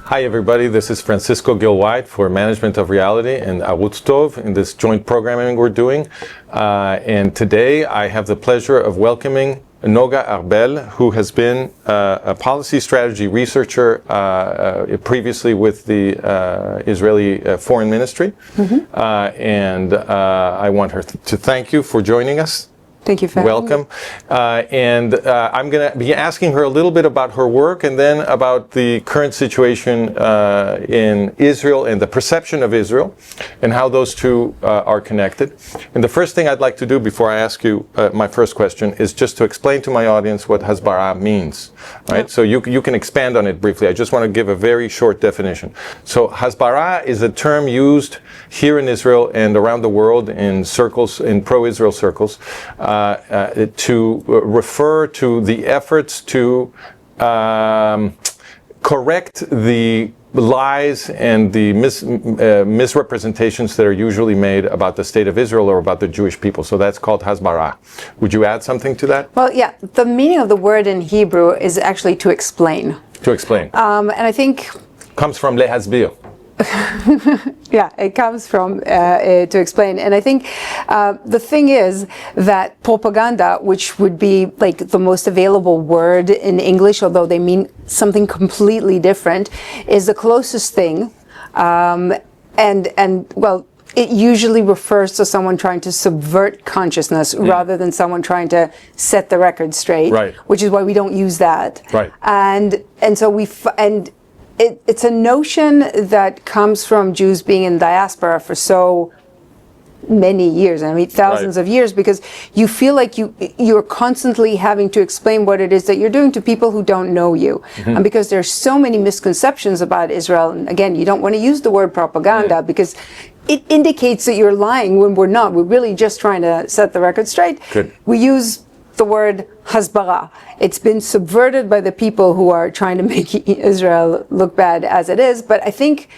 Hi everybody, this is Francisco Gil-White for Management of Reality and Arutz Tov in this joint programming we're doing. And today I have the pleasure of welcoming Noga Arbel, who has been a policy strategy researcher previously with the Israeli Foreign Ministry. And I want her to thank you for joining us. Thank you for having me. Welcome. I'm going to be asking her a little bit about her work and then about the current situation in Israel and the perception of Israel and how those two are connected. And the first thing I'd like to do before I ask you my first question is just to explain to my audience what hasbara means. Right? Yeah. So you can expand on it briefly. I just want to give a very short definition. So hasbara is a term used here in Israel and around the world in circles, in pro-Israel circles, to refer to the efforts to correct the lies and the misrepresentations that are usually made about the state of Israel or about the Jewish people. So that's called hasbara. Would you add something to that? Well, yeah. The meaning of the word in Hebrew is actually to explain. To explain. And I think... Comes from lehasbir. Yeah, it comes from to explain. And I think the thing is that propaganda, which would be like the most available word in English, although they mean something completely different, is the closest thing. And well, it usually refers to someone trying to subvert consciousness rather than someone trying to set the record straight, right. Which is why we don't use that. Right. And so it's a notion that comes from Jews being in diaspora for so many years, I mean thousands of years, because you feel like you're constantly having to explain what it is that you're doing to people who don't know you. And because there's so many misconceptions about Israel, and again, you don't want to use the word propaganda because it indicates that you're lying when we're not. We're really just trying to set the record straight. Good. We use the word hasbara. It's been subverted by the people who are trying to make Israel look bad as it is. But I think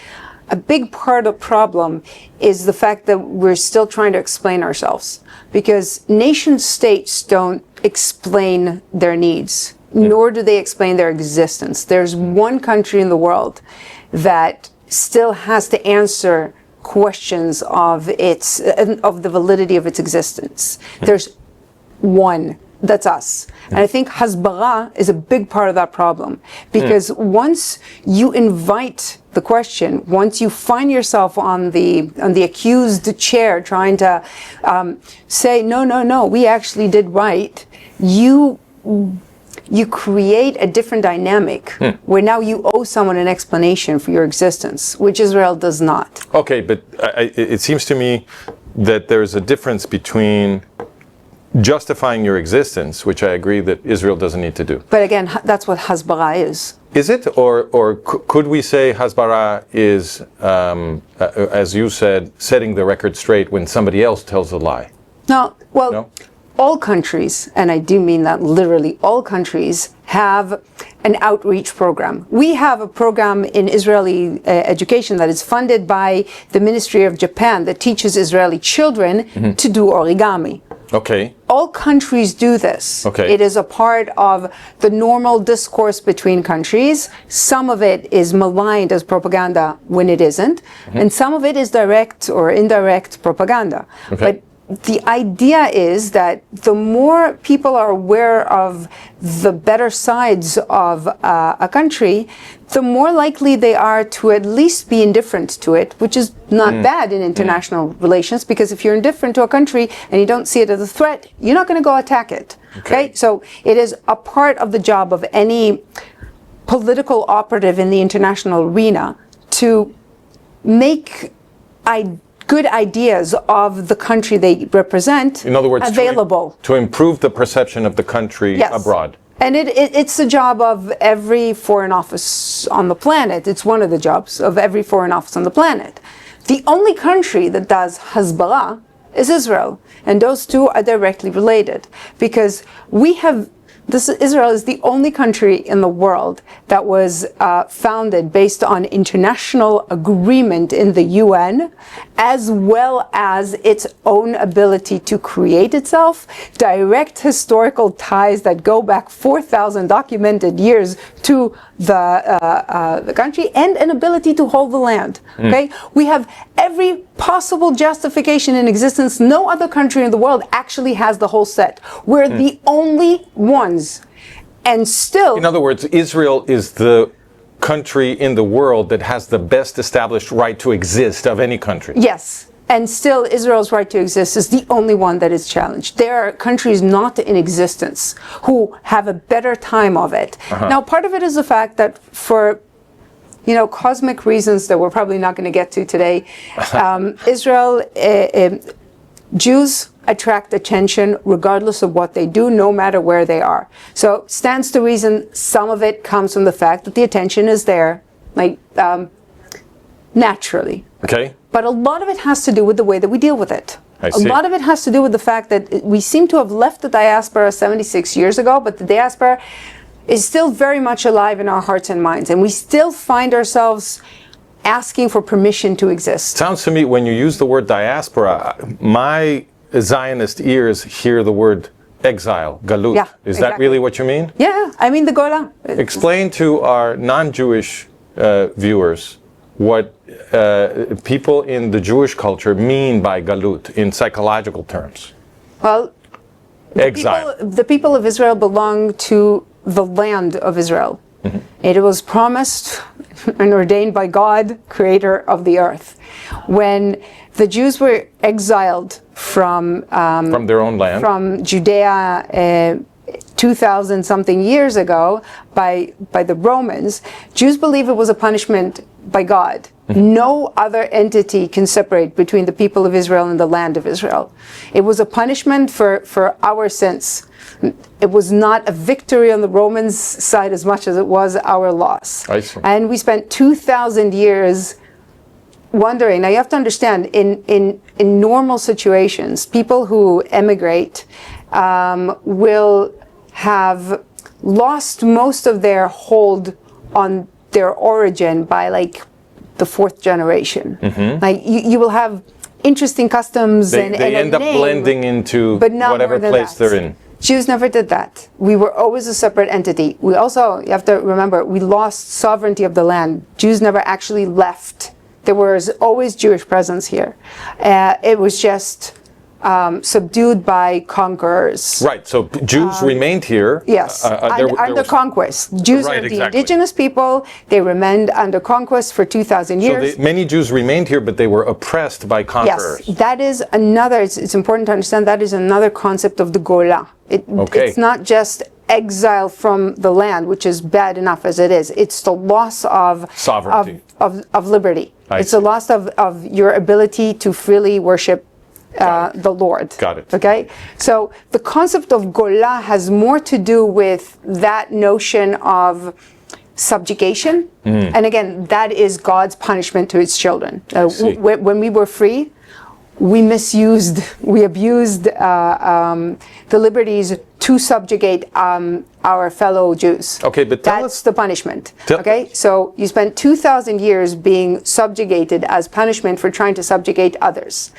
a big part of the problem is the fact that we're still trying to explain ourselves, because nation states don't explain their needs, nor do they explain their existence. There's one country in the world that still has to answer questions of the validity of its existence. There's one. That's us. And I think hasbara is a big part of that problem, because once you invite the question, once you find yourself on the accused chair trying to say, no, we actually did right, you create a different dynamic where now you owe someone an explanation for your existence, which Israel does not. Okay, but it seems to me that there's a difference between justifying your existence, which I agree that Israel doesn't need to do. But again, that's what hasbara is. Is it? Or could we say hasbara is, as you said, setting the record straight when somebody else tells a lie? No, well, No? All countries, and I do mean that literally, all countries have an outreach program. We have a program in Israeli education that is funded by the Ministry of Japan that teaches Israeli children to do origami. Okay. All countries do this. Okay. It is a part of the normal discourse between countries. Some of it is maligned as propaganda when it isn't, and some of it is direct or indirect propaganda. Okay. But the idea is that the more people are aware of the better sides of a country, the more likely they are to at least be indifferent to it, which is not bad in international relations, because if you're indifferent to a country and you don't see it as a threat, you're not going to go attack it. Okay? So it is a part of the job of any political operative in the international arena to make good ideas of the country they represent, in other words, available. To improve the perception of the country abroad. And it's the job of every foreign office on the planet. It's one of the jobs of every foreign office on the planet. The only country that does hasbara is Israel. And those two are directly related, because we have Israel is the only country in the world that was founded based on international agreement in the UN, as well as its own ability to create itself, direct historical ties that go back 4,000 documented years to the country, and an ability to hold the land. Okay, we have every possible justification in existence. No other country in the world actually has the whole set. We're the only ones. And still, in other words, Israel is the country in the world that has the best established right to exist of any country. Yes. And still, Israel's right to exist is the only one that is challenged. There are countries not in existence who have a better time of it. Now, part of it is the fact that for cosmic reasons that we're probably not going to get to today, Israel, Jews attract attention regardless of what they do, no matter where they are. So stands to reason some of it comes from the fact that the attention is there, naturally. Okay. But a lot of it has to do with the way that we deal with it. I see. A lot of it has to do with the fact that we seem to have left the diaspora 76 years ago, but the diaspora is still very much alive in our hearts and minds, and we still find ourselves asking for permission to exist. Sounds to me, when you use the word diaspora, my Zionist ears hear the word exile, galut. Yeah, Is that exactly. really what you mean? Yeah, I mean the Gola. Explain to our non-Jewish viewers what people in the Jewish culture mean by galut in psychological terms. Well, Exile. the people of Israel belong to the land of Israel. It was promised and ordained by God, creator of the earth. When the Jews were exiled from their own land, from Judea 2,000 something years ago by the Romans, Jews believe it was a punishment by God. No other entity can separate between the people of Israel and the land of Israel. It was a punishment for our sins. It was not a victory on the Romans' side as much as it was our loss. I see. And we spent 2,000 years wondering. Now you have to understand, in normal situations, people who emigrate will have lost most of their hold on their origin by the fourth generation. Like you will have interesting customs they and end a up name, blending into but not whatever more than place that. they're in. Jews never did that. We were always a separate entity. We also, you have to remember, we lost sovereignty of the land. Jews never actually left. There was always Jewish presence here. It was just subdued by conquerors. Right, so Jews remained here. Yes, under conquest. Jews Right, are the exactly. indigenous people. They remained under conquest for 2,000 years. So many Jews remained here, but they were oppressed by conquerors. Yes, that is another, it's important to understand, that is another concept of the Gola. It's not just exile from the land, which is bad enough as it is. It's the loss of Sovereignty. of liberty. It's the loss of your ability to freely worship the Lord. Got it. Okay? So the concept of Gola has more to do with that notion of subjugation. And again, that is God's punishment to his children. When we were free, we abused the liberties to subjugate our fellow Jews. Okay, but that's the punishment. Okay, so you spent 2,000 years being subjugated as punishment for trying to subjugate others.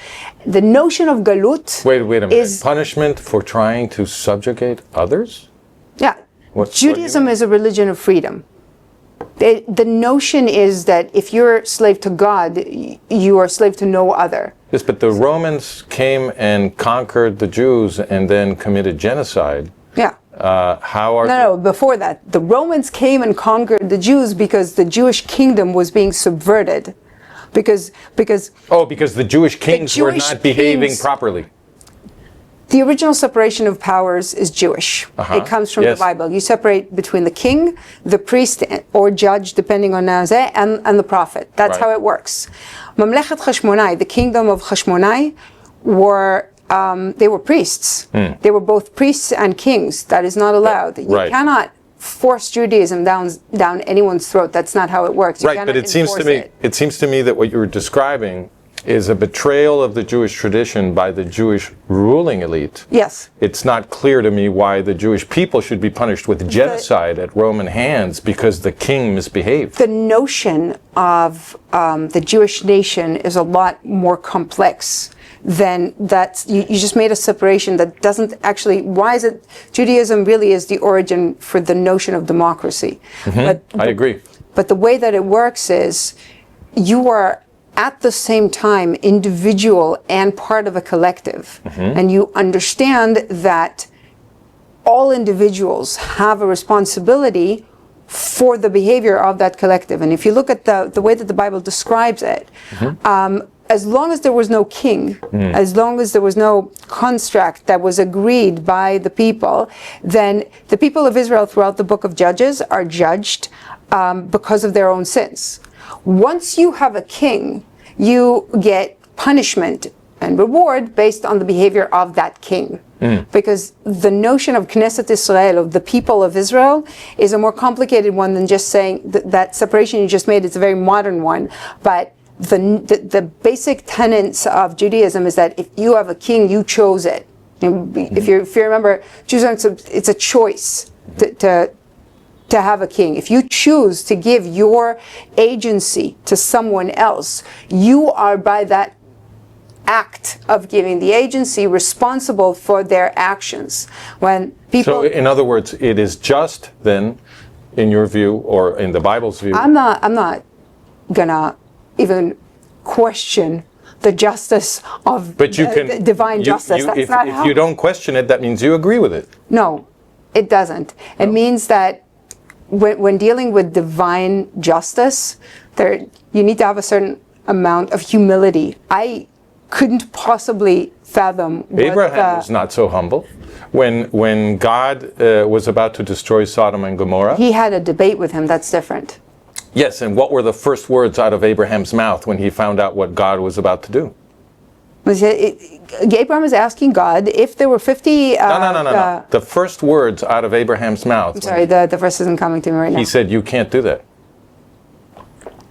The notion of galut. Wait a minute. Punishment for trying to subjugate others? Yeah. Judaism is a religion of freedom. The notion is that if you're slave to God, you are slave to no other. Yes, but the Romans came and conquered the Jews and then committed genocide. Yeah. No, before that. The Romans came and conquered the Jews because the Jewish kingdom was being subverted. Because the Jewish kings were not behaving properly. The original separation of powers is Jewish. It comes from the Bible. You separate between the king, the priest or judge, depending on Nazeh, and the prophet. That's how it works. Mamlechet Hashmonai, the kingdom of Hashmonai, they were priests. They were both priests and kings. That is not allowed. You cannot force Judaism down anyone's throat. That's not how it works. But it seems to me that what you're describing is a betrayal of the Jewish tradition by the Jewish ruling elite, Yes. it's not clear to me why the Jewish people should be punished with genocide at Roman hands because the king misbehaved. The notion of the Jewish nation is a lot more complex than that. You just made a separation that doesn't actually, why is it, Judaism really is the origin for the notion of democracy. But, I agree. But the way that it works is you are at the same time individual and part of a collective. And you understand that all individuals have a responsibility for the behavior of that collective. And if you look at the way that the Bible describes it, as long as there was no king, as long as there was no construct that was agreed by the people, then the people of Israel throughout the book of Judges are judged because of their own sins. Once you have a king, you get punishment and reward based on the behavior of that king. Because the notion of Knesset Israel, of the people of Israel, is a more complicated one than just saying that separation you just made is a very modern one. But the basic tenets of Judaism is that if you have a king, you chose it. If you remember, it's a choice to have a king. If you choose to give your agency to someone else, you are by that act of giving the agency responsible for their actions. When people, So in other words, it is just then, in your view, or in the Bible's view, I'm not gonna even question the justice of but you can, divine justice. That's if, not if how. you don't question it, that means you agree with it. No, it doesn't. It means that when dealing with divine justice, you need to have a certain amount of humility. I couldn't possibly fathom what Abraham was not so humble. When God was about to destroy Sodom and Gomorrah. He had a debate with him. That's different. Yes, and what were the first words out of Abraham's mouth when he found out what God was about to do? Abraham is asking God if there were 50... No. The first words out of Abraham's mouth. I'm sorry, the verse isn't coming to me right now. He said, you can't do that.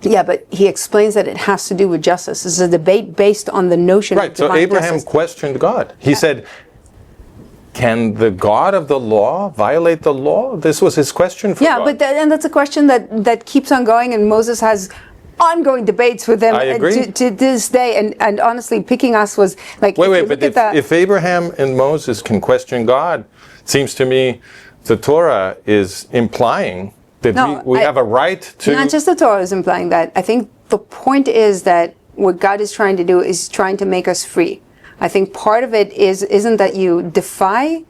Yeah, but he explains that it has to do with justice. This is a debate based on the notion of Right, so divine Abraham justice. questioned God. He said, can the God of the law violate the law? This was his question for God. But and that's a question that keeps on going, and Moses has ongoing debates with them I agree. to this day. And honestly, picking us was like... Wait, but if Abraham and Moses can question God, it seems to me the Torah is implying that we have a right to... Not just the Torah is implying that. I think the point is that what God is trying to do is trying to make us free. I think part of it isn't that you defy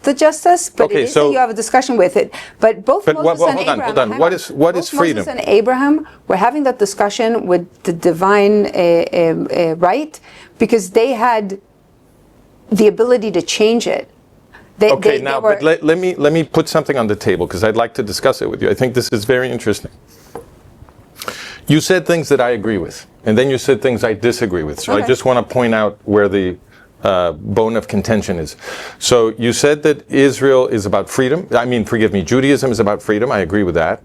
the justice, but it is that you have a discussion with it. But both Moses and Abraham... Hold on. What is freedom? Moses and Abraham were having that discussion with the divine right because they had the ability to change it. But let me put something on the table because I'd like to discuss it with you. I think this is very interesting. You said things that I agree with, and then you said things I disagree with. So I just want to point out where the bone of contention is. So you said that Israel is about freedom. Judaism is about freedom. I agree with that.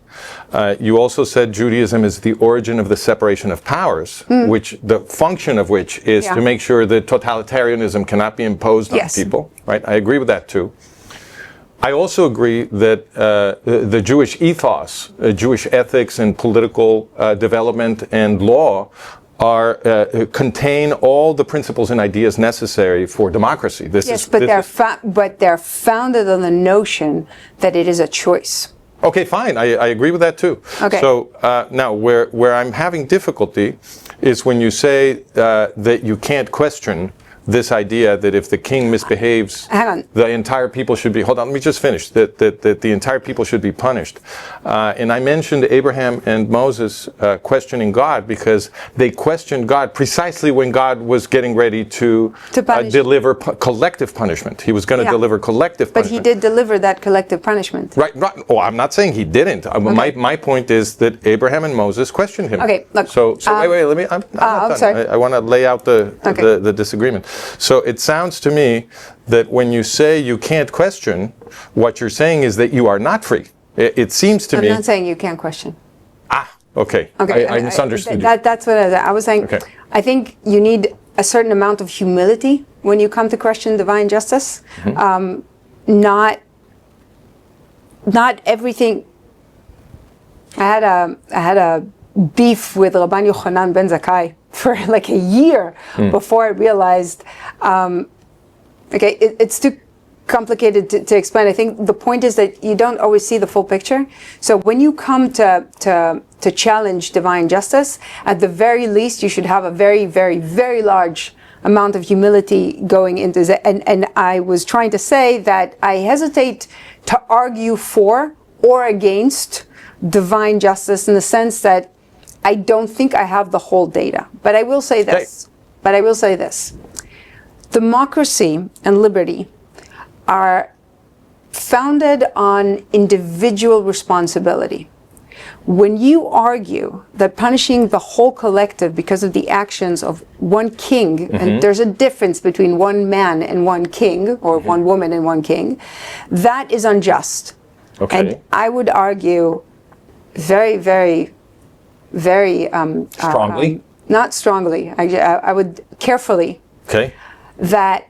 You also said Judaism is the origin of the separation of powers, which the function of which is to make sure that totalitarianism cannot be imposed on people. Right? I agree with that too. I also agree that the Jewish ethos, Jewish ethics and political development and law contain all the principles and ideas necessary for democracy. But they're founded on the notion that it is a choice. Okay, fine. I agree with that too. Okay. So now where I'm having difficulty is when you say that you can't question this idea that if the king misbehaves, the entire people should be, hold on, let me just finish, that the entire people should be punished. And I mentioned Abraham and Moses questioning God because they questioned God precisely when God was getting ready to deliver collective punishment. He was going to deliver collective punishment. But he did deliver that collective punishment. Right. Oh, I'm not saying he didn't. My point is that Abraham and Moses questioned him. Okay, look. So wait, let me, I'm not done. Sorry. I want to lay out the disagreement. So it sounds to me that when you say you can't question, what you're saying is that you are not free. It seems to me... I'm not saying you can't question. Okay. I misunderstood you. That's what I was saying. Okay. I think you need a certain amount of humility when you come to question divine justice. Not everything. I had a beef with Rabban Yochanan ben Zakkai for like a year before I realized, it's too complicated to explain. I think the point is that you don't always see the full picture. So when you come to challenge divine justice, at the very least, you should have a very, very, very large amount of humility going into it. And I was trying to say that I hesitate to argue for or against divine justice in the sense that I don't think I have the whole data. But I will say this. Democracy and liberty are founded on individual responsibility. When you argue that punishing the whole collective because of the actions of one king, and there's a difference between one man and one king, or one woman and one king, that is unjust. Okay. And I would argue very, very, very... strongly? Not strongly. I would carefully... Okay. That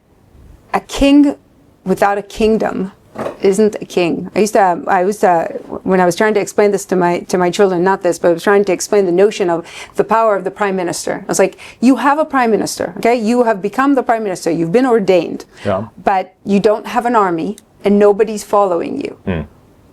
a king without a kingdom isn't a king. I used to, when I was trying to explain this to my children, not this, but I was trying to explain the notion of the power of the prime minister. I was like, you have a prime minister, okay? You have become the prime minister. You've been ordained, but you don't have an army and nobody's following you.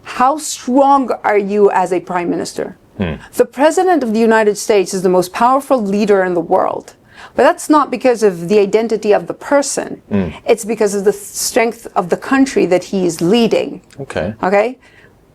How strong are you as a prime minister? The president of the United States is the most powerful leader in the world. But that's not because of the identity of the person. It's because of the strength of the country that he is leading. Okay. Okay?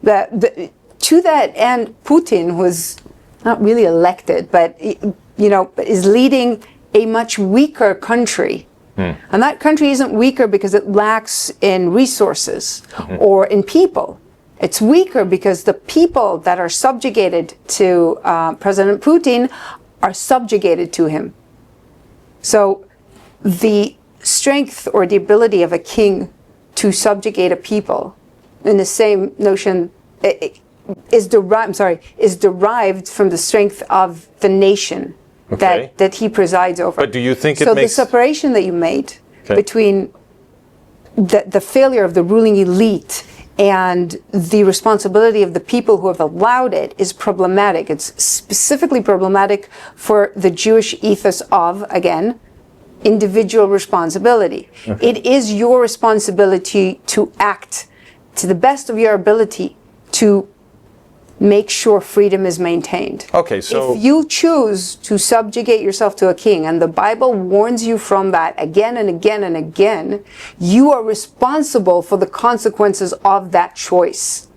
To that end, Putin was not really elected, but is leading a much weaker country. And that country isn't weaker because it lacks in resources or in people. It's weaker because the people that are subjugated to President Putin are subjugated to him. So the strength or the ability of a king to subjugate a people in the same notion is derived from the strength of the nation that he presides over. But do you think so the separation that you made between the failure of the ruling elite and the responsibility of the people who have allowed it is problematic. It's specifically problematic for the Jewish ethos of, again, individual responsibility. It is your responsibility to act to the best of your ability to make sure freedom is maintained. Okay, so... If you choose to subjugate yourself to a king, and the Bible warns you from that again and again and again, you are responsible for the consequences of that choice.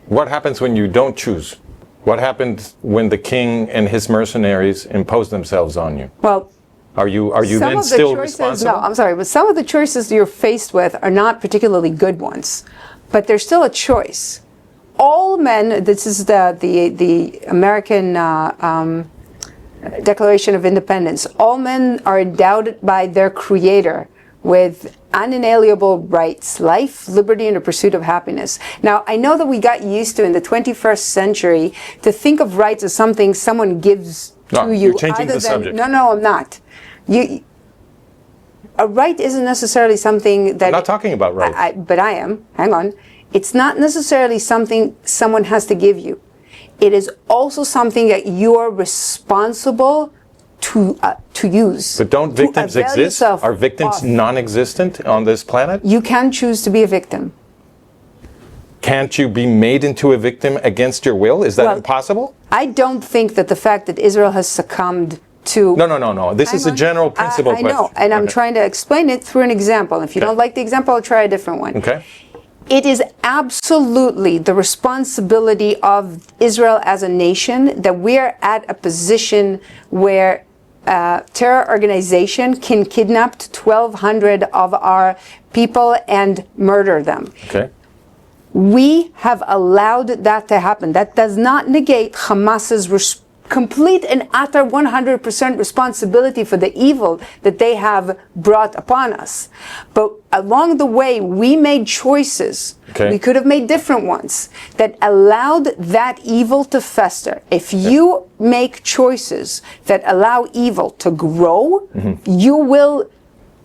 What happens when you don't choose? What happens when the king and his mercenaries impose themselves on you? Well, are you then still responsible? No, I'm sorry, but some of the choices you're faced with are not particularly good ones, but there's still a choice. All men, this is the American Declaration of Independence, all men are endowed by their Creator with unalienable rights, life, liberty, and the pursuit of happiness. Now, I know that we got used to, in the 21st century, to think of rights as something someone gives to you. You're changing the subject. No, I'm not. A right isn't necessarily something that... I'm not talking about rights. But I am. Hang on. It's not necessarily something someone has to give you. It is also something that you are responsible to use. But don't victims exist? Are victims non-existent on this planet? You can choose to be a victim. Can't you be made into a victim against your will? Is that impossible? I don't think that the fact that Israel has succumbed to... No. This is a general principle question. I know, and I'm trying to explain it through an example. If you don't like the example, I'll try a different one. Okay. It is absolutely the responsibility of Israel as a nation that we're at a position where terror organization can kidnap 1,200 of our people and murder them. Okay. We have allowed that to happen. That does not negate Hamas's complete and utter 100% responsibility for the evil that they have brought upon us. But along the way, we made choices Okay. We could have made different ones that allowed that evil to fester. If you make choices that allow evil to grow, you will,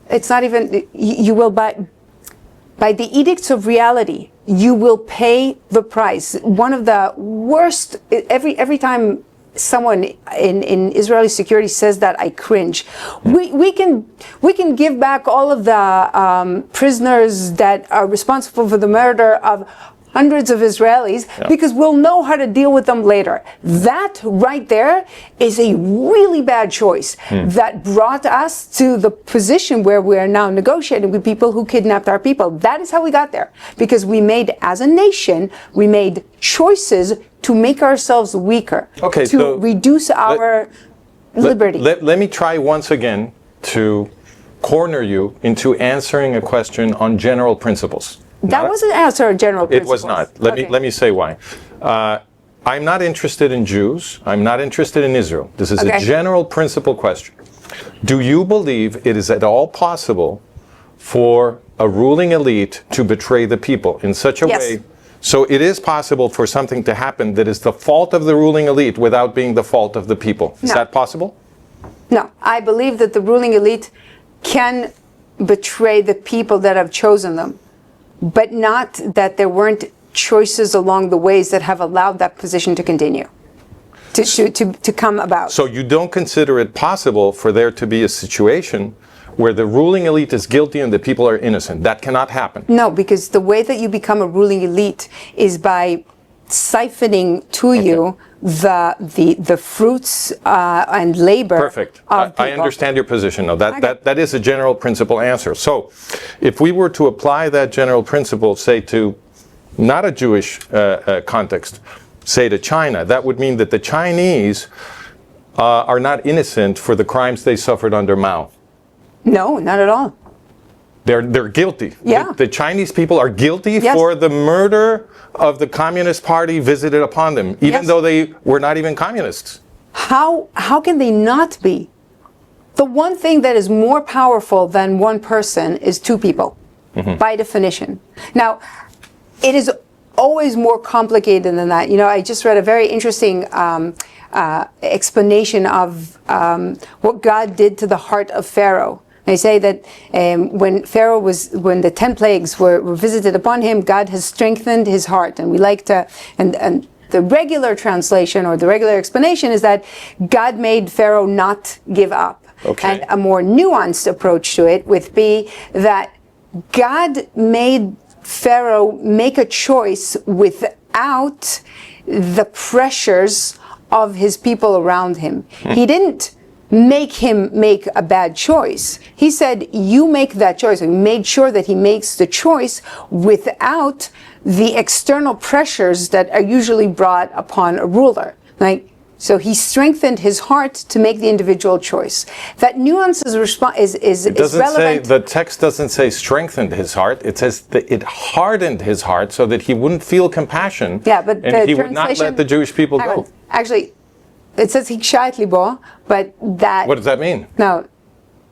it's not even, you will by the edicts of reality, you will pay the price. One of the worst, every time someone in Israeli security says that, I cringe. We can give back all of the prisoners that are responsible for the murder of hundreds of Israelis because we'll know how to deal with them later. That right there is a really bad choice that brought us to the position where we are now negotiating with people who kidnapped our people. That is how we got there, because we made, as a nation, we made choices to make ourselves weaker, to reduce our liberty. Let me try once again to corner you into answering a question on general principles. That wasn't an answer of general principles. It was not. Let me say why. I'm not interested in Jews. I'm not interested in Israel. This is a general principle question. Do you believe it is at all possible for a ruling elite to betray the people in such a way? So it is possible for something to happen that is the fault of the ruling elite without being the fault of the people. Is that possible? No. I believe that the ruling elite can betray the people that have chosen them, but not that there weren't choices along the ways that have allowed that position to continue, to come about. So you don't consider it possible for there to be a situation where the ruling elite is guilty and the people are innocent? That cannot happen. No, because the way that you become a ruling elite is by siphoning to you the fruits and labor. Perfect. I understand your position. No, that is a general principle answer. So if we were to apply that general principle, say, to not a Jewish context, say to China, that would mean that the Chinese are not innocent for the crimes they suffered under Mao. No, not at all. They're guilty. Yeah. The Chinese people are guilty for the murder of the Communist Party visited upon them, even though they were not even communists. How can they not be? The one thing that is more powerful than one person is two people, by definition. Now, it is always more complicated than that. You know, I just read a very interesting explanation of what God did to the heart of Pharaoh. They say that when the 10 plagues were visited upon him, God has strengthened his heart. And we like to, and the regular translation or the regular explanation is that God made Pharaoh not give up. And a more nuanced approach to it would be that God made Pharaoh make a choice without the pressures of his people around him. He didn't make him make a bad choice. He said, you make that choice. He made sure that he makes the choice without the external pressures that are usually brought upon a ruler. So he strengthened his heart to make the individual choice. That nuance is relevant. The text doesn't say strengthened his heart. It says that it hardened his heart so that he wouldn't feel compassion. Yeah, but and he would not let the Jewish people go. Actually, it says hikshait libo, but that. What does that mean? No,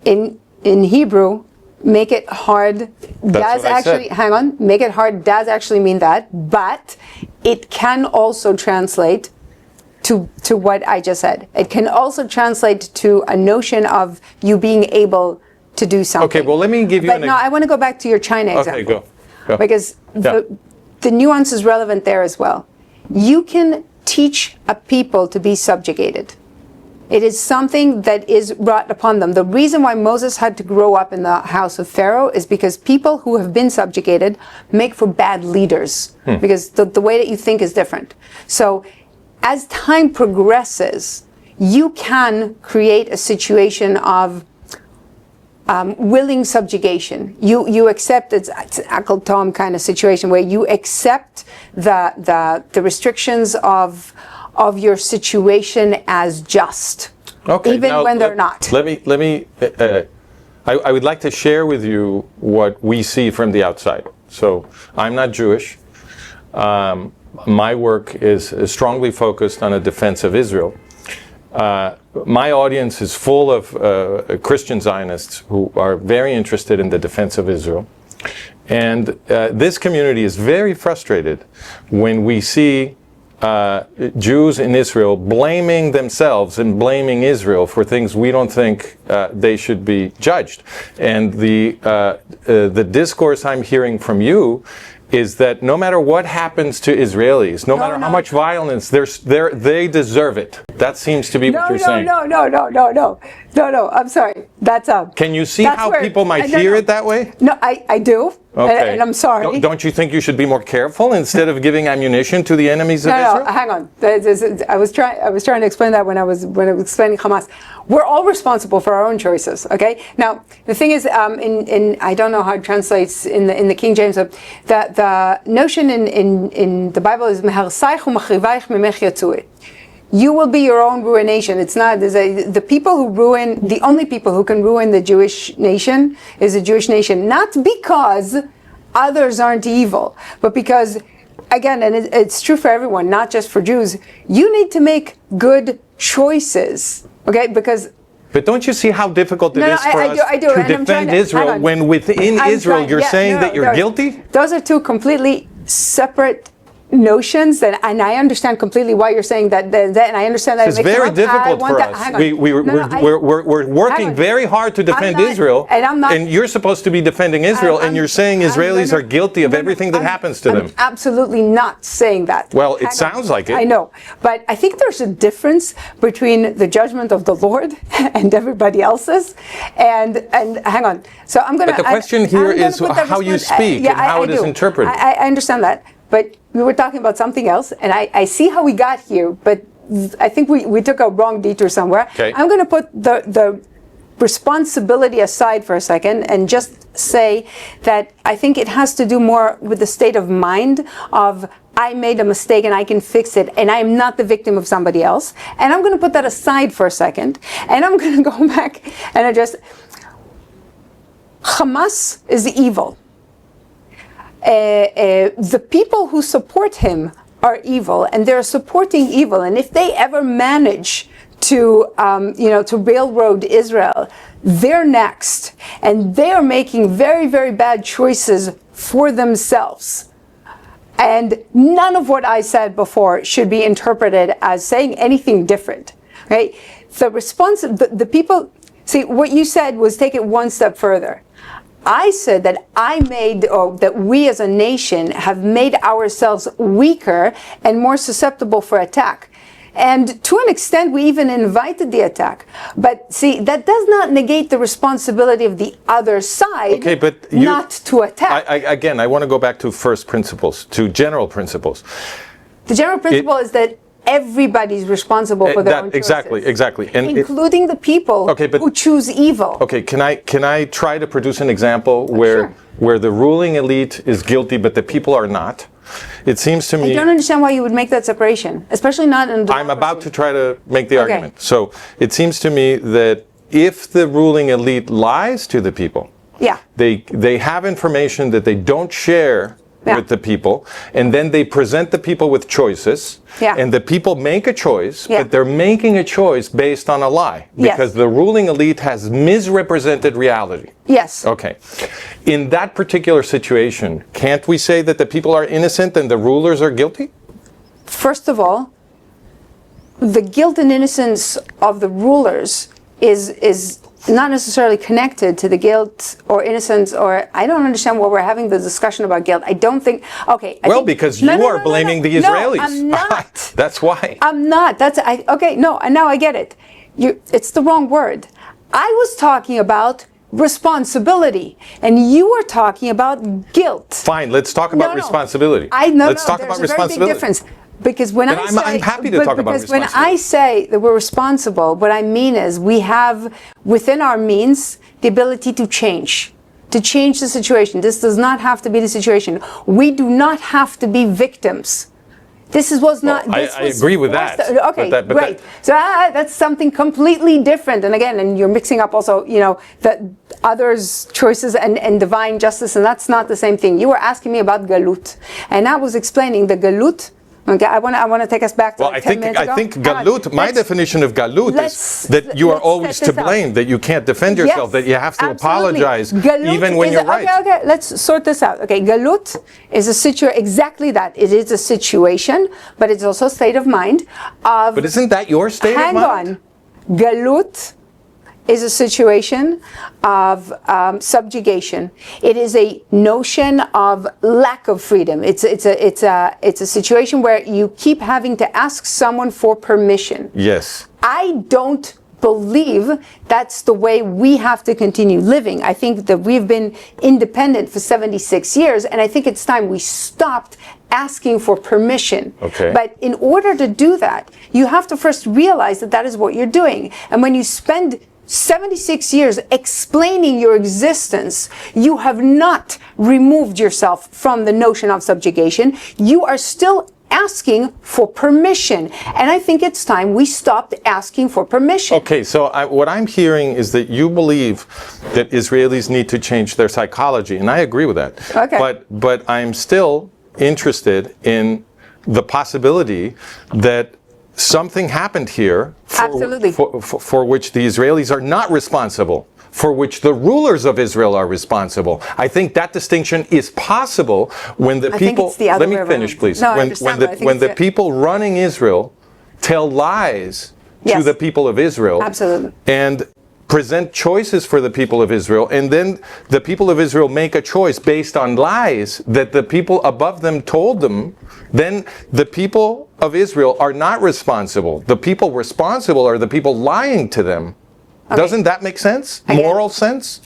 in Hebrew, make it hard does actually, hang on, make it hard does actually mean that, but it can also translate to what I just said. It can also translate to a notion of you being able to do something. Okay, well, let me give you But I want to go back to your China example. Okay, go. Because the nuance is relevant there as well. You can teach a people to be subjugated. It is something that is brought upon them. The reason why Moses had to grow up in the house of Pharaoh is because people who have been subjugated make for bad leaders, because the way that you think is different. So as time progresses, you can create a situation of willing subjugation. You accept it's Akal Tom kind of situation where you accept the restrictions of your situation as just, even when they're not. Let me. I would like to share with you what we see from the outside. So I'm not Jewish. My work is strongly focused on a defense of Israel. My audience is full of Christian Zionists who are very interested in the defense of Israel. And this community is very frustrated when we see Jews in Israel blaming themselves and blaming Israel for things we don't think they should be judged. And the discourse I'm hearing from you is that no matter what happens to Israelis, no matter how much violence, they deserve it. That seems to be what you're saying. No, I'm sorry. That's Can you see how people might hear it that way? No, I do. Okay. And I'm sorry. Don't you think you should be more careful instead of giving ammunition to the enemies of Israel? No, hang on. I was trying to explain that when I was explaining Hamas. We're all responsible for our own choices. Okay. Now the thing is, in I don't know how it translates in the King James, the notion in the Bible is meharsayich u'machrivaych mimech yatzu'i. You will be your own ruination. It's not the people who ruin. The only people who can ruin the Jewish nation is the Jewish nation, not because others aren't evil, but because, again, and it's true for everyone, not just for Jews. You need to make good choices, okay? Because. But don't you see how difficult it is for us to defend Israel when within Israel you're saying that you're guilty? Those are two completely separate notions, and I understand completely why you're saying that, and I understand that it's very difficult for us. We're working very hard to defend Israel, and you're supposed to be defending Israel, and you're saying Israelis are guilty of everything that happens to them. I'm absolutely not saying that. Well, it sounds like it. I know, but I think there's a difference between the judgment of the Lord and everybody else's, and hang on. So I'm going to. But the question here is how you speak and how it is interpreted. I understand that. But we were talking about something else, and I see how we got here, but I think we took a wrong detour somewhere. Okay. I'm going to put the responsibility aside for a second and just say that I think it has to do more with the state of mind of I made a mistake and I can fix it, and I am not the victim of somebody else. And I'm going to put that aside for a second, and I'm going to go back and address Hamas is evil. The people who support him are evil, and they're supporting evil. And if they ever manage to railroad Israel, they're next, and they are making very, very bad choices for themselves. And none of what I said before should be interpreted as saying anything different. Right? The people. See, what you said was take it one step further. I said that that we as a nation have made ourselves weaker and more susceptible for attack. And to an extent, we even invited the attack. But see, that does not negate the responsibility of the other side not to attack. I want to go back to first principles, to general principles. The general principle is that everybody's responsible for their own choices. Exactly. And including the people who choose evil. Okay, can I try to produce an example where the ruling elite is guilty but the people are not? It seems to me I don't understand why you would make that separation, especially not in democracy. I'm about to try to make the argument. So it seems to me that if the ruling elite lies to the people, they have information that they don't share with the people, and then they present the people with choices, and the people make a choice, but they're making a choice based on a lie, because the ruling elite has misrepresented reality. Yes. Okay. In that particular situation, can't we say that the people are innocent and the rulers are guilty? First of all, the guilt and innocence of the rulers is not necessarily connected to the guilt or innocence, or I don't understand why we're having the discussion about guilt. I don't think, because you are blaming the Israelis. No, I'm not. That's why. I'm not. Now I get it. It's the wrong word. I was talking about responsibility, and you were talking about guilt. Fine, let's talk about responsibility. Let's talk about responsibility. There's a very big difference. Because when I'm happy to talk about responsibility. When I say that we're responsible, what I mean is we have within our means the ability to change the situation. This does not have to be the situation. We do not have to be victims. I agree with that. Okay, great. So that's something completely different. And again, and you're mixing up also, the others' choices and divine justice, and that's not the same thing. You were asking me about galut, and I was explaining the galut Okay, I want to take us back to Well, like 10 minutes ago. I think Hang on. galut, my definition of galut is that you are always to blame, that you can't defend yourself, that you have to apologize even when you're right. Okay, let's sort this out. Okay, galut is a situation, exactly that. It is a situation, but it's also a state of mind of... But isn't that your state of mind? Hang on. Galut is a situation of subjugation. It is a notion of lack of freedom. It's a situation where you keep having to ask someone for permission. Yes. I don't believe that's the way we have to continue living. I think that we've been independent for 76 years, and I think it's time we stopped asking for permission. Okay. But in order to do that, you have to first realize that that is what you're doing. And when you spend 76 years explaining your existence, you have not removed yourself from the notion of subjugation. You are still asking for permission. And I think it's time we stopped asking for permission. Okay, so what I'm hearing is that you believe that Israelis need to change their psychology, and I agree with that. Okay. But I'm still interested in the possibility that something happened here for which the Israelis are not responsible, for which the rulers of Israel are responsible. I think that distinction is possible when the people... Let me finish, please. No, when the people running Israel tell lies to the people of Israel. Absolutely. And present choices for the people of Israel, and then the people of Israel make a choice based on lies that the people above them told them, then the people of Israel are not responsible. The people responsible are the people lying to them. Okay. Doesn't that make sense? Moral sense?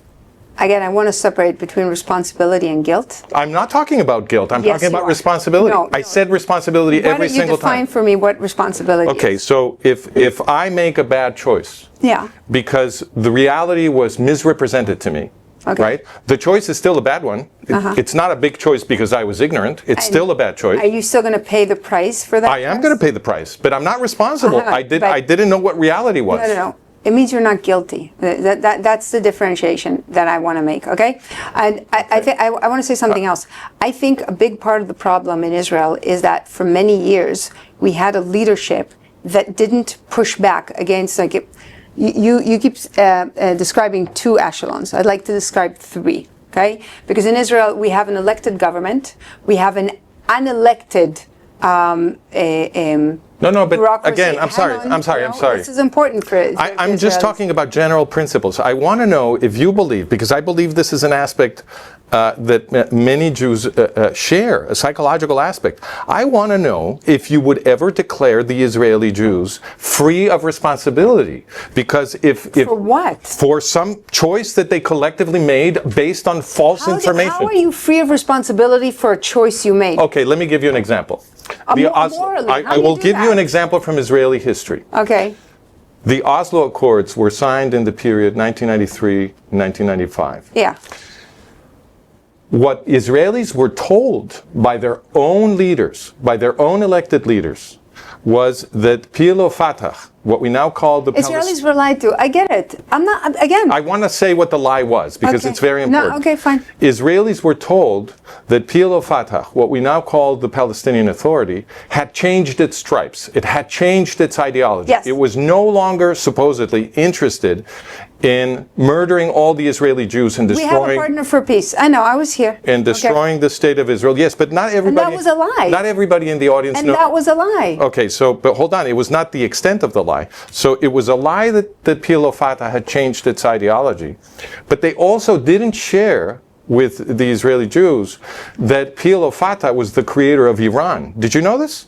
Again, I want to separate between responsibility and guilt. I'm not talking about guilt. I'm talking about responsibility. No, I said responsibility every single time. Why don't you define for me what responsibility is? Okay, so if I make a bad choice, because the reality was misrepresented to me, right? The choice is still a bad one. It's not a big choice because I was ignorant. It's still a bad choice. Are you still going to pay the price for that? I am going to pay the price, but I'm not responsible. I didn't know what reality was. No. It means you're not guilty. That's the differentiation that I want to make, okay? And I want to say something else. I think a big part of the problem in Israel is that for many years we had a leadership that didn't push back against, like, you keep describing two echelons. I'd like to describe three, okay? Because in Israel we have an elected government, we have an unelected No, but again, I'm sorry. This is important for I'm just talking about general principles. I want to know if you believe, because I believe this is an aspect that many Jews share, a psychological aspect. I want to know if you would ever declare the Israeli Jews free of responsibility. Because if for what? For some choice that they collectively made based on false information. How are you free of responsibility for a choice you made? Okay, let me give you an example. I will give you an example from Israeli history. Okay. The Oslo Accords were signed in the period 1993-1995. Yeah. What Israelis were told by their own leaders, by their own elected leaders, was that Pilo Fatah, what we now call the Israelis were lied to. I get it. I'm not, again. I want to say what the lie was, because it's very important. No, okay, fine. Israelis were told that Pilo Fatah, what we now call the Palestinian Authority, had changed its stripes. It had changed its ideology. Yes. It was no longer supposedly interested in murdering all the Israeli Jews and destroying... We have a partner for peace. I know, I was here. And destroying the state of Israel. Yes, but not everybody... And that was a lie. Not everybody in the audience knows. And that was a lie. Okay, so, but hold on. It was not the extent of the lie. So it was a lie that Pilo Fatah had changed its ideology. But they also didn't share with the Israeli Jews that Pilo Fatah was the creator of Iran. Did you know this?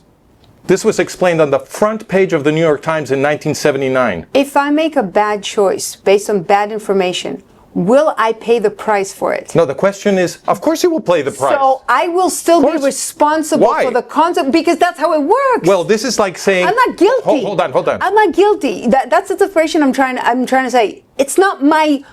This was explained on the front page of the New York Times in 1979. If I make a bad choice based on bad information, will I pay the price for it? No, the question is, of course you will pay the price. So I will still be responsible for the concept, because that's how it works. Well, this is like saying... I'm not guilty. Hold on. I'm not guilty. That's the separation I'm trying to say. It's not my...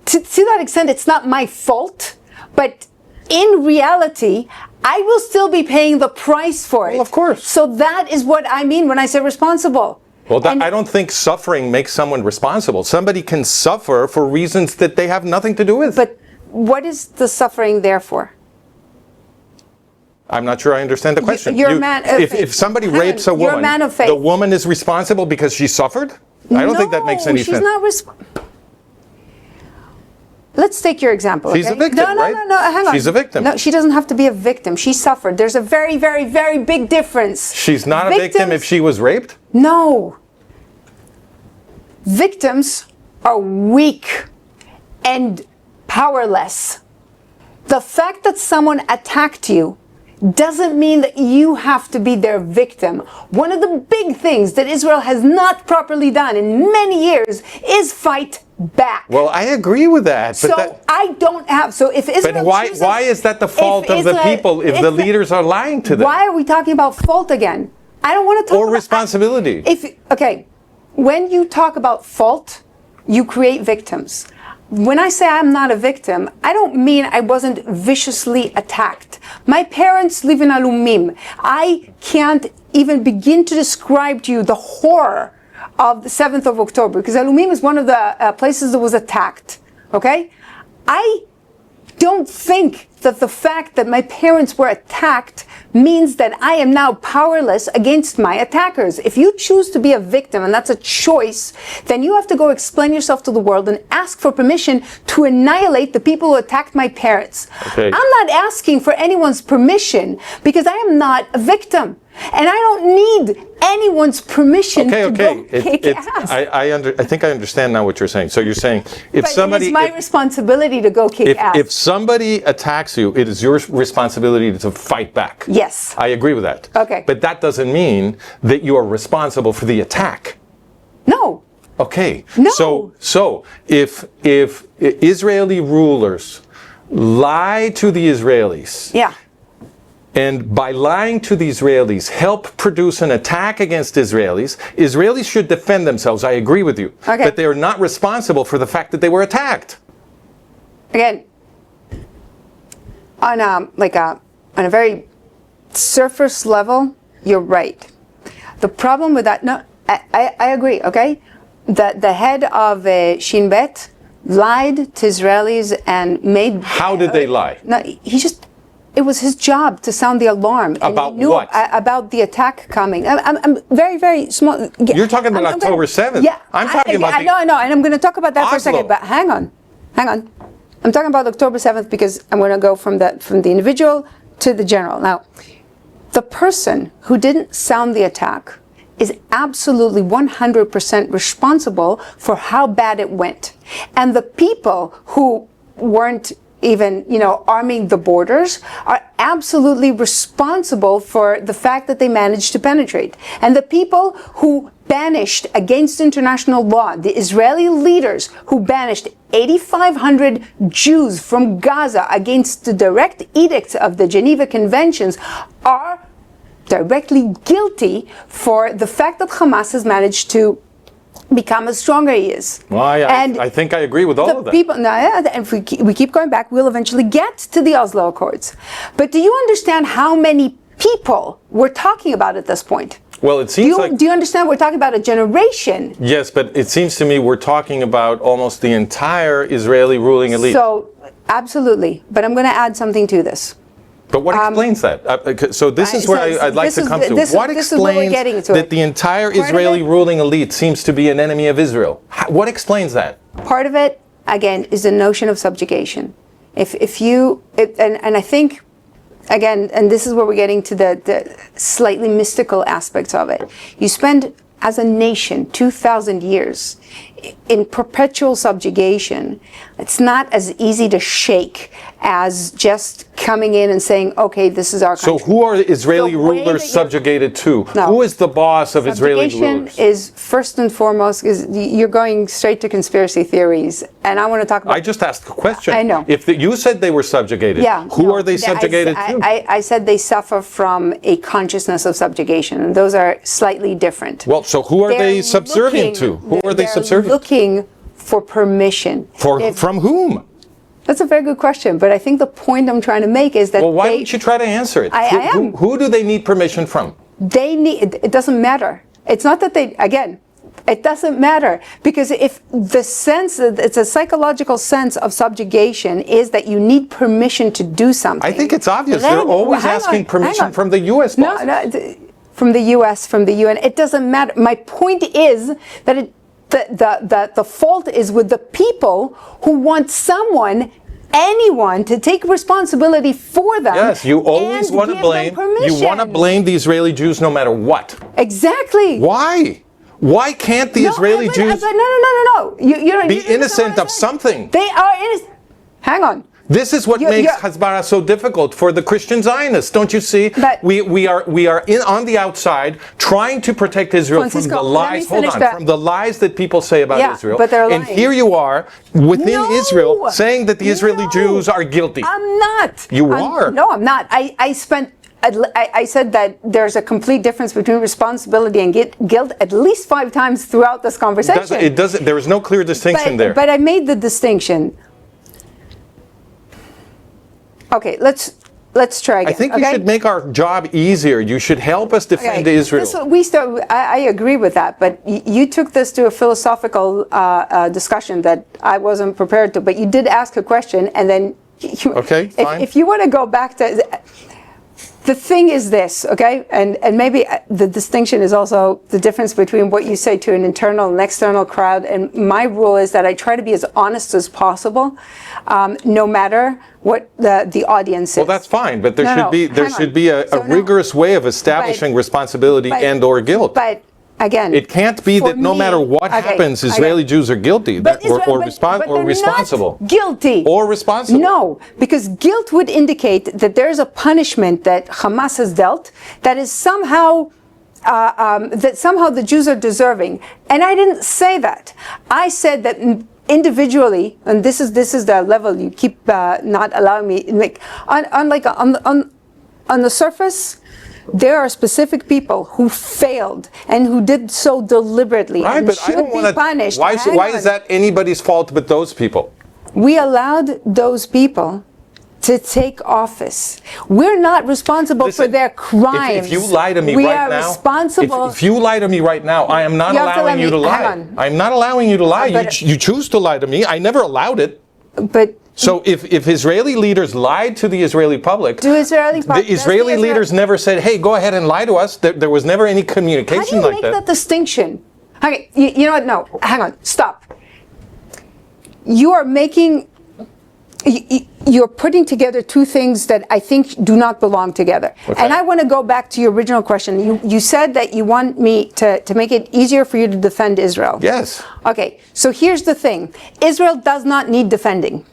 To that extent, it's not my fault, but in reality, I will still be paying the price for it. Well, of course. So that is what I mean when I say responsible. Well, I don't think suffering makes someone responsible. Somebody can suffer for reasons that they have nothing to do with. But what is the suffering there for? I'm not sure I understand the question. You're a man of faith. If somebody Hang on, rapes a you're a woman, man of faith. the woman is responsible because she suffered? I don't think that makes any she's sense. not Let's take your example. She's okay? a victim, no, right? No, hang on. She's a victim. No, she doesn't have to be a victim. She suffered. There's a very, very, very big difference. She's not a victim if she was raped? No. Victims are weak and powerless. The fact that someone attacked you doesn't mean that you have to be their victim. One of the big things that Israel has not properly done in many years is fight back. Well, I agree with that. But So I don't have. So if Israel But why, chooses, why is that the fault of the people if the leaders are lying to them? Why are we talking about fault again? I don't want to talk Or about responsibility. Okay, when you talk about fault, you create victims. When I say I'm not a victim, I don't mean I wasn't viciously attacked. My parents live in Alumim. I can't even begin to describe to you the horror of the 7th of October, because Alumim is one of the places that was attacked. Okay? I don't think that the fact that my parents were attacked means that I am now powerless against my attackers. If you choose to be a victim, and that's a choice, then you have to go explain yourself to the world and ask for permission to annihilate the people who attacked my parents. Okay. I'm not asking for anyone's permission because I am not a victim. And I don't need anyone's permission to go kick ass. I think I understand now what you're saying. So you're saying if But somebody... it is my responsibility to go kick ass. If somebody attacks you, it is your responsibility to fight back. Yes. I agree with that. Okay. But that doesn't mean that you are responsible for the attack. No. Okay. No. So if Israeli rulers lie to the Israelis, Yeah. and by lying to the Israelis help produce an attack against Israelis, Israelis should defend themselves. I agree with you. Okay. But they are not responsible for the fact that they were attacked. Again, on a very surface level, you're right. The problem with that, no, I agree. Okay, the head of Shin Bet lied to Israelis and made. How did they lie? No, it was his job to sound the alarm. And About he knew what? About the attack coming. I'm very, very small. You're talking about October 7th. Yeah. I'm talking about I know, and I'm going to talk about that for a Oslo. second. But hang on. I'm talking about October 7th because I'm going to go from the individual to the general. Now, the person who didn't sound the attack is absolutely 100% responsible for how bad it went. And the people who weren't even, arming the borders are absolutely responsible for the fact that they managed to penetrate. And the people who banished against international law, the Israeli leaders who banished 8,500 Jews from Gaza against the direct edicts of the Geneva Conventions are directly guilty for the fact that Hamas has managed to become as strong as he is. Well, I think I agree with all of that. And if we keep going back, we'll eventually get to the Oslo Accords. But do you understand how many people we're talking about at this point? Well, it seems like... Do you understand we're talking about a generation? Yes, but it seems to me we're talking about almost the entire Israeli ruling elite. So, absolutely. But I'm going to add something to this. But what explains that? So this is where I'd like to come to. What explains that the entire Israeli ruling elite seems to be an enemy of Israel? What explains that? Part of it, again, is the notion of subjugation. And I think, again, and this is where we're getting to the slightly mystical aspects of it. You spend, as a nation, 2,000 years in perpetual subjugation. It's not as easy to shake as just coming in and saying, okay, this is our country. So who are Israeli rulers subjugated to? No. Who is the boss of Israeli rulers? Subjugation is, first and foremost, you're going straight to conspiracy theories. And I want to talk about... I just asked a question. I know. You said they were subjugated. Yeah. Who are they subjugated to? I said they suffer from a consciousness of subjugation. And those are slightly different. Well, so who are they subservient to? Who are they subservient to? Looking for permission. From whom? That's a very good question, but I think the point I'm trying to make is that why don't you try to answer it? I am. Who do they need permission from? It doesn't matter. It's not that they, again, It doesn't matter, because if the sense, it's a psychological sense of subjugation, is that you need permission to do something. I think it's obvious. They're always asking permission from the U.S. bosses. No, from the U.S., from the UN. It doesn't matter. My point is that the fault is with the people who want anyone to take responsibility for them. Yes, you always want to blame. You want to blame the Israeli Jews no matter what. Exactly. Why? Why can't the Israeli Jews no. be innocent of something? They are innocent. Hang on. This is what makes Hasbara so difficult for the Christian Zionists. Don't you see? We are on the outside trying to protect Israel from the lies. From the lies that people say about Israel. But they're lying. And here you are within Israel saying that the Israeli Jews are guilty. I'm not. You are. No, I'm not. I said that there's a complete difference between responsibility and guilt at least 5 times throughout this conversation. It doesn't. There is no clear distinction there. But I made the distinction. Okay, let's try again. I think you should make our job easier. You should help us defend Israel. I agree with that, but you took this to a philosophical discussion that I wasn't prepared to. But you did ask a question, and then okay, fine. If you want to go back to. The thing is this, okay, and maybe the distinction is also the difference between what you say to an internal and external crowd. And my rule is that I try to be as honest as possible, no matter what the audience is. Well, that's fine, but there should be a rigorous way of establishing responsibility and/or guilt. But again, it can't be that no matter what happens, Israeli Jews are guilty or responsible. Not guilty. Or responsible. No, because guilt would indicate that there's a punishment that Hamas has dealt that is somehow the Jews are deserving. And I didn't say that. I said that individually, and this is the level you keep not allowing me, like on the surface. There are specific people who failed and who did so deliberately and should be punished. Why is that anybody's fault but those people? We allowed those people to take office. We're not responsible for their crimes. If you lie to me right now, responsible. If you lie to me right now, I am not allowing you to lie. I'm not allowing you to lie. You choose to lie to me. I never allowed it. But so if Israeli leaders lied to the Israeli public, the Israeli leaders never said, hey, go ahead and lie to us. There was never any communication like that. How do you make that distinction? Okay, you know what? No, hang on. Stop. You are making... You're putting together two things that I think do not belong together. Okay. And I want to go back to your original question. You said that you want me to make it easier for you to defend Israel. Yes. Okay, so here's the thing. Israel does not need defending.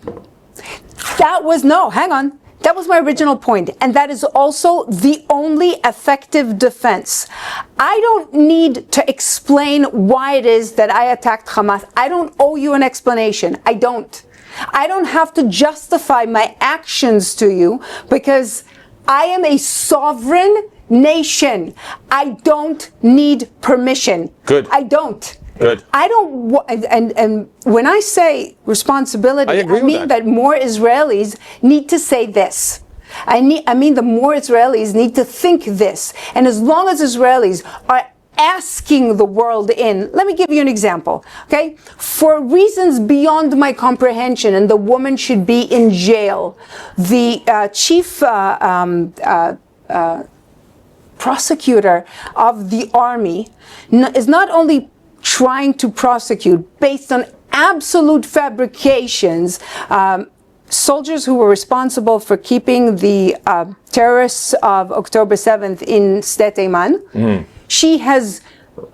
That was my original point. And that is also the only effective defense. I don't need to explain why it is that I attacked Hamas. I don't owe you an explanation. I don't have to justify my actions to you because I am a sovereign nation. I don't need permission. Good. I don't. Good. I don't, and when I say responsibility, I mean that more Israelis need to say this. I mean the more Israelis need to think this. And as long as Israelis are asking the world in, let me give you an example, okay? For reasons beyond my comprehension, and the woman should be in jail, the chief prosecutor of the army is not only trying to prosecute based on absolute fabrications soldiers who were responsible for keeping the terrorists of October 7th in Sdet Eiman. She has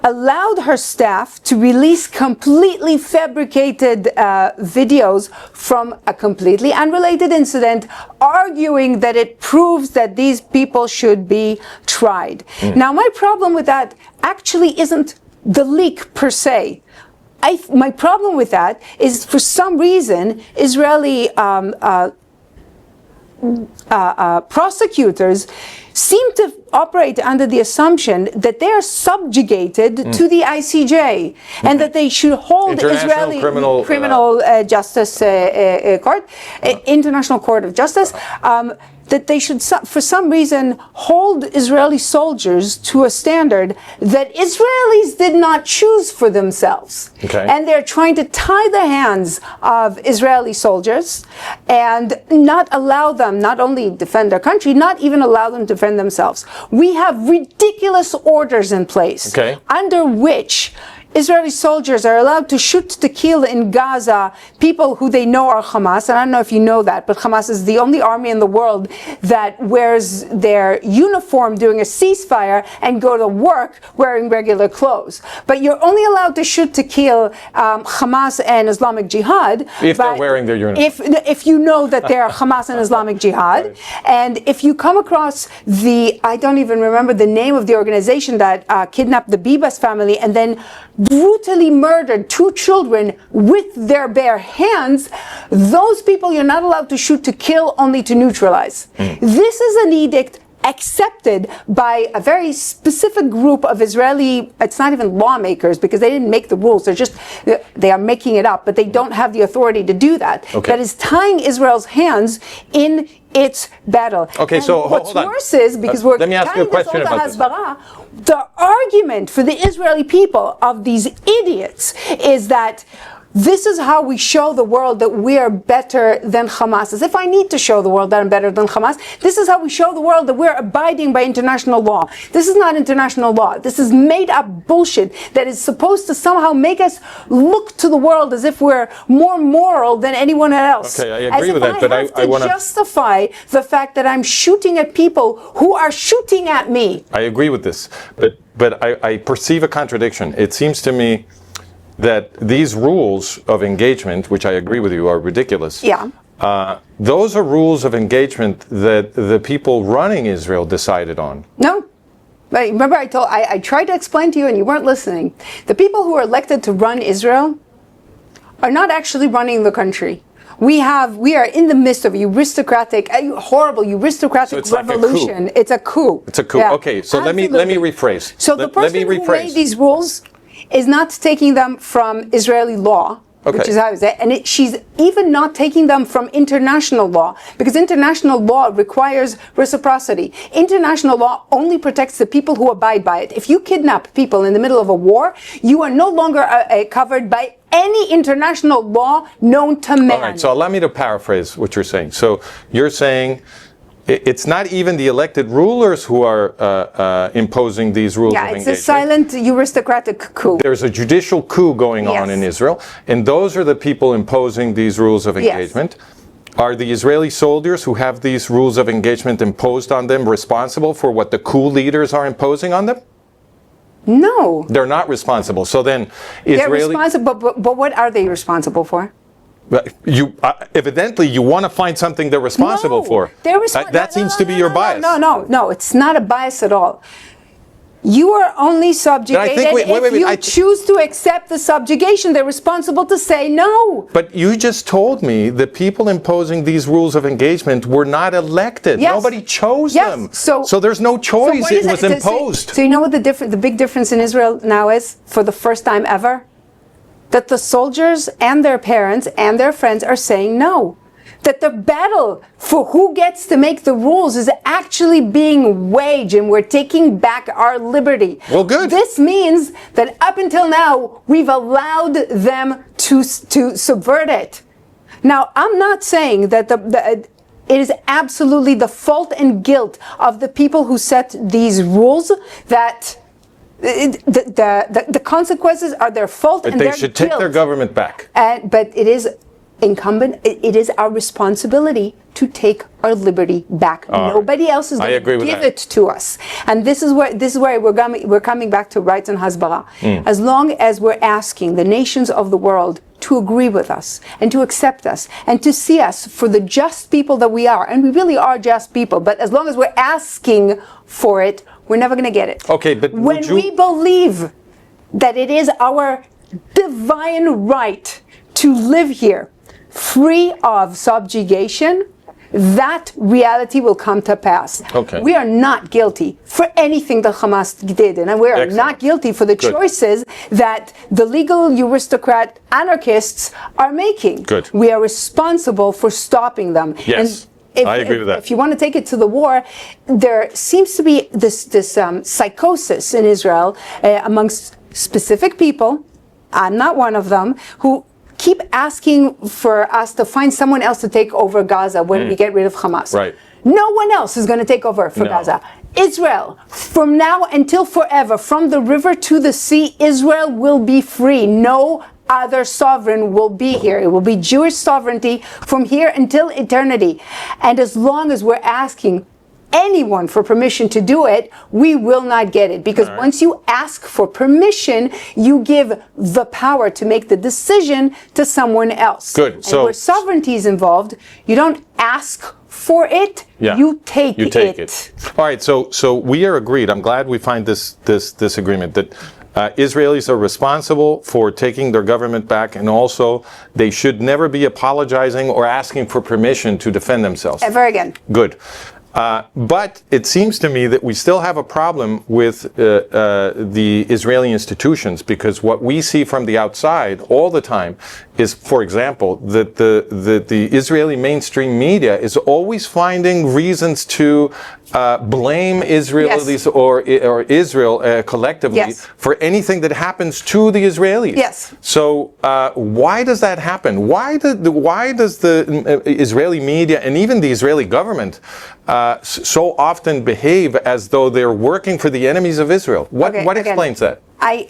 allowed her staff to release completely fabricated videos from a completely unrelated incident, arguing that it proves that these people should be tried. Now, my problem with that actually isn't the leak per se. My problem with that is, for some reason, Israeli prosecutors seem to operate under the assumption that they are subjugated to the ICJ and that they should hold Israeli Criminal Justice Court, International Court of Justice, that they should, for some reason, hold Israeli soldiers to a standard that Israelis did not choose for themselves. Okay. And they're trying to tie the hands of Israeli soldiers and not allow them, not only defend their country, not even allow them to defend themselves. We have ridiculous orders in place under which Israeli soldiers are allowed to shoot to kill in Gaza people who they know are Hamas. And I don't know if you know that, but Hamas is the only army in the world that wears their uniform during a ceasefire and go to work wearing regular clothes. But you're only allowed to shoot to kill Hamas and Islamic Jihad. If they're wearing their uniform. If you know that they're Hamas and Islamic Jihad. Right. And if you come across I don't even remember the name of the organization that kidnapped the Bibas family and then brutally murdered 2 children with their bare hands, those people you're not allowed to shoot to kill, only to neutralize. This is an edict accepted by a very specific group of Israeli, it's not even lawmakers because they didn't make the rules, they are making it up, but they don't have the authority to do that. That is tying Israel's hands in its battle. Okay, and so what's hold on. worse is, because we're let me ask you a question about this. The argument for the Israeli people of these idiots is that this is how we show the world that we are better than Hamas. As if I need to show the world that I'm better than Hamas. This is how we show the world that we're abiding by international law. This is not international law. This is made up bullshit that is supposed to somehow make us look to the world as if we're more moral than anyone else. Okay, I agree with that, but I want to justify the fact that I'm shooting at people who are shooting at me. I agree with this, but I perceive a contradiction. It seems to me that these rules of engagement, which I agree with you, are ridiculous. Yeah. Those are rules of engagement that the people running Israel decided on. No. But remember I tried to explain to you and you weren't listening. The people who are elected to run Israel are not actually running the country. We are in the midst of a horrible aristocratic revolution. Like it's a coup. It's a coup. Yeah. Okay, so let me rephrase. So the person who made these rules is not taking them from Israeli law, which is how I say, and she's even not taking them from international law, because international law requires reciprocity. International law only protects the people who abide by it. If you kidnap people in the middle of a war, you are no longer covered by any international law known to man. All right, so allow me to paraphrase what you're saying. So you're saying it's not even the elected rulers who are imposing these rules of engagement. Yeah, it's a silent aristocratic coup. There's a judicial coup going on in Israel, and those are the people imposing these rules of engagement. Are the Israeli soldiers who have these rules of engagement imposed on them responsible for what the coup leaders are imposing on them? No. They're not responsible. So then They're responsible, but what are they responsible for? You evidently you want to find something they're responsible for. That seems to be your bias. No, it's not a bias at all. You are only subjugated if you choose to accept the subjugation. They're responsible to say no. But you just told me the people imposing these rules of engagement were not elected. Yes. Nobody chose them. So there's no choice. So it was imposed. So you know what the big difference in Israel now is, for the first time ever? That the soldiers and their parents and their friends are saying no. That the battle for who gets to make the rules is actually being waged, and we're taking back our liberty. Well, good. This means that up until now, we've allowed them to subvert it. Now, I'm not saying that it is absolutely the fault and guilt of the people who set these rules, that the consequences are their fault and their guilt. They should take their government back. But it is incumbent, it is our responsibility to take our liberty back. Nobody else is going to give it to us. And this is where we're coming back to rights and hasbara. As long as we're asking the nations of the world to agree with us and to accept us and to see us for the just people that we are, and we really are just people, but as long as we're asking for it, we're never going to get it. Okay, but when we believe that it is our divine right to live here free of subjugation, that reality will come to pass. Okay. We are not guilty for anything that Hamas did, and we are not guilty for the choices that the legal aristocrat anarchists are making. Good. We are responsible for stopping them. Yes. I agree with that. If you want to take it to the war, there seems to be this psychosis in Israel amongst specific people. I'm not one of them, who keep asking for us to find someone else to take over Gaza when we get rid of Hamas. Right. No one else is going to take over for Gaza. Israel, from now until forever, from the river to the sea, Israel will be free. No other sovereign will be here. It will be Jewish sovereignty from here until eternity. And as long as we're asking anyone for permission to do it, we will not get it. Because once you ask for permission, you give the power to make the decision to someone else. Good. And So where sovereignty is involved, you don't ask for it, you take it. All right, so we are agreed. I'm glad we find this agreement that Israelis are responsible for taking their government back, and also they should never be apologizing or asking for permission to defend themselves. Ever again. Good. But it seems to me that we still have a problem with the Israeli institutions, because what we see from the outside all the time is, for example, that the Israeli mainstream media is always finding reasons to blame Israelis or Israel collectively for anything that happens to the Israelis. Yes. So why does that happen? Why does the Israeli media and even the Israeli government so often behave as though they're working for the enemies of Israel? What explains that? I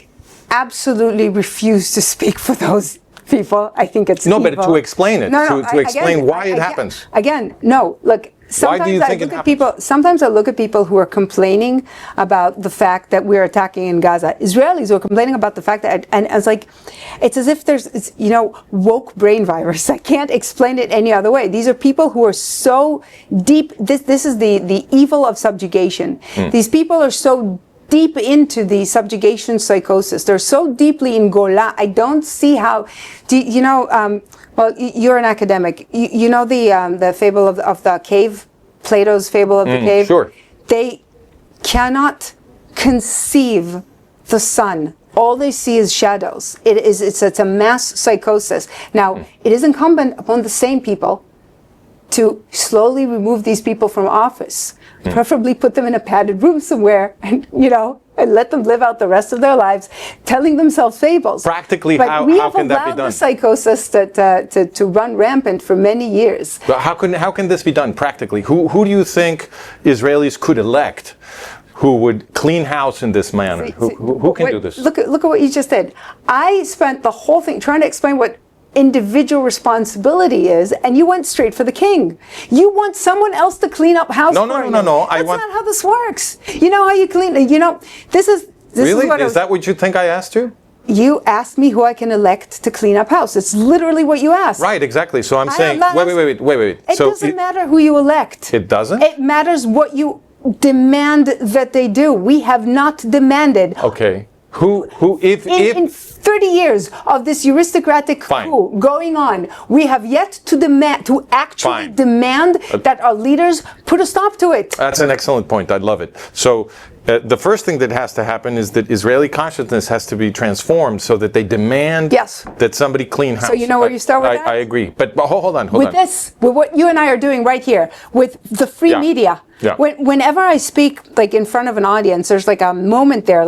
absolutely refuse to speak for those people. I think it's evil. But to explain it, to explain why it happens. Again, no. Look, sometimes I look at people who are complaining about the fact that we're attacking in Gaza. Israelis who are complaining about the fact that, and it's like, it's as if there's, woke brain virus. I can't explain it any other way. These are people who are so deep. This is the evil of subjugation. These people are so deep into the subjugation psychosis. They're so deeply in Gola. I don't see how. Well, you're an academic. You know the fable of the cave, Plato's fable of the cave. Sure. They cannot conceive the sun. All they see is shadows. It's a mass psychosis. Now, it is incumbent upon the same people to slowly remove these people from office, preferably put them in a padded room somewhere, and and let them live out the rest of their lives, telling themselves fables. Practically, but how we can that be done? We have allowed the psychosis to run rampant for many years. But how can this be done practically? Who do you think Israelis could elect who would clean house in this manner? Who can do this? Look at what you just did. I spent the whole thing trying to explain what individual responsibility is, and you went straight for the king. You want someone else to clean up house for you. No. That's not how this works. You know how you clean. This is really? What is that what you think I asked you? You asked me who I can elect to clean up house. It's literally what you asked. Right, exactly. So I'm saying, wait. It doesn't matter who you elect. It doesn't? It matters what you demand that they do. We have not demanded. Okay. In 30 years of this aristocratic coup going on, we have yet to actually demand that our leaders put a stop to it. That's an excellent point. I'd love it. So the first thing that has to happen is that Israeli consciousness has to be transformed so that they demand that somebody clean house. So you know where you start with that? I agree. But hold on. With what you and I are doing right here, with the free media. Yeah. Whenever I speak in front of an audience, there's a moment there,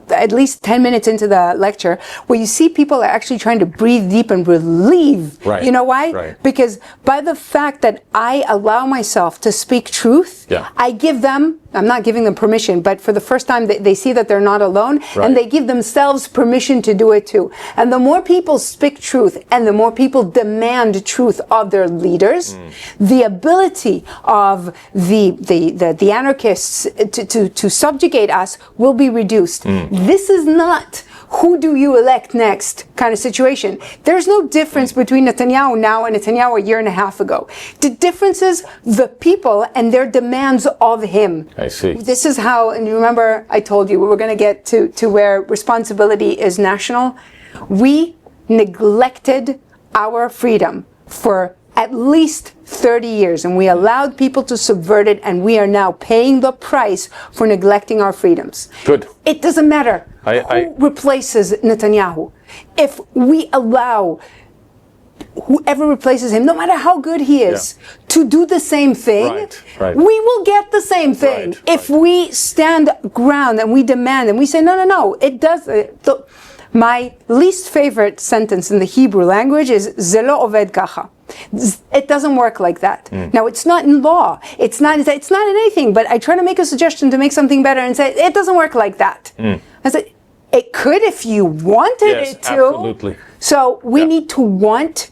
at least 10 minutes into the lecture, where you see people are actually trying to breathe deep and relieve. Right. You know why? Right. Because by the fact that I allow myself to speak truth, I give them, I'm not giving them permission, but for the first time they see that they're not alone, and they give themselves permission to do it too. And the more people speak truth, and the more people demand truth of their leaders, the ability of the anarchists to subjugate us will be reduced. This is not who do you elect next kind of situation. There's no difference between Netanyahu now and Netanyahu a year and a half ago. The difference is the people and their demands of him. I see. This is how, and you remember I told you, we were going to get to where responsibility is national. We neglected our freedom for at least 30 years, and we allowed people to subvert it, and we are now paying the price for neglecting our freedoms. Good. It doesn't matter who replaces Netanyahu. If we allow whoever replaces him, no matter how good he is, to do the same thing, Right. we will get the same thing. Right, If we stand ground and we demand and we say, no, it does. My least favorite sentence in the Hebrew language is "Ze lo oved kacha." It doesn't work like that. Now, it's not in law. It's not in anything. But I try to make a suggestion to make something better and say it doesn't work like that. I said it could if you wanted it to. Absolutely. So we need to want.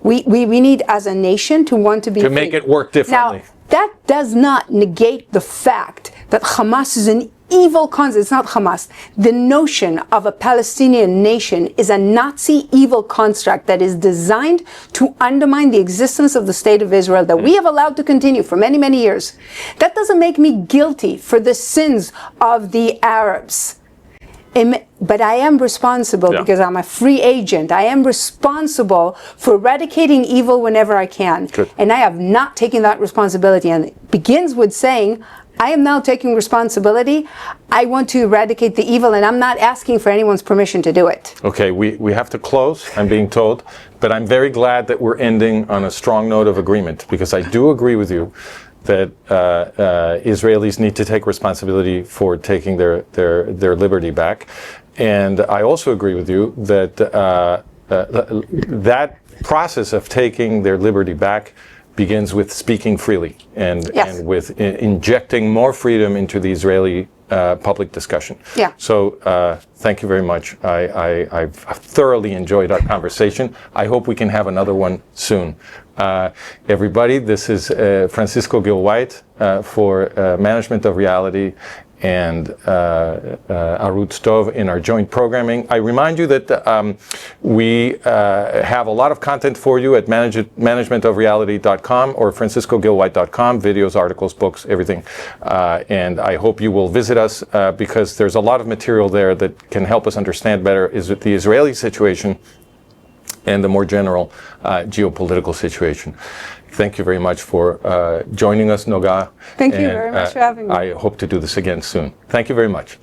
We need as a nation to want to be To free. make it work differently. Now, that does not negate the fact that Hamas is an evil concept. It's not Hamas. The notion of a Palestinian nation is a Nazi evil construct that is designed to undermine the existence of the state of Israel that we have allowed to continue for many, many years. That doesn't make me guilty for the sins of the Arabs. But I am responsible because I'm a free agent. I am responsible for eradicating evil whenever I can. Good. And I have not taken that responsibility. And it begins with saying, I am now taking responsibility. I want to eradicate the evil, and I'm not asking for anyone's permission to do it. Okay, we have to close, I'm being told, but I'm very glad that we're ending on a strong note of agreement, because I do agree with you that Israelis need to take responsibility for taking their liberty back. And I also agree with you that that process of taking their liberty back begins with speaking freely and with injecting more freedom into the Israeli public discussion. Yeah. So thank you very much. I've thoroughly enjoyed our conversation. I hope we can have another one soon. Everybody, this is Francisco Gil-White for Management of Reality and Arutz Tov in our joint programming. I remind you that we have a lot of content for you at managementofreality.com or franciscogilwhite.com, videos, articles, books, everything. And I hope you will visit us because there's a lot of material there that can help us understand better the Israeli situation and the more general geopolitical situation. Thank you very much for joining us, Noga. Thank you very much for having me. I hope to do this again soon. Thank you very much.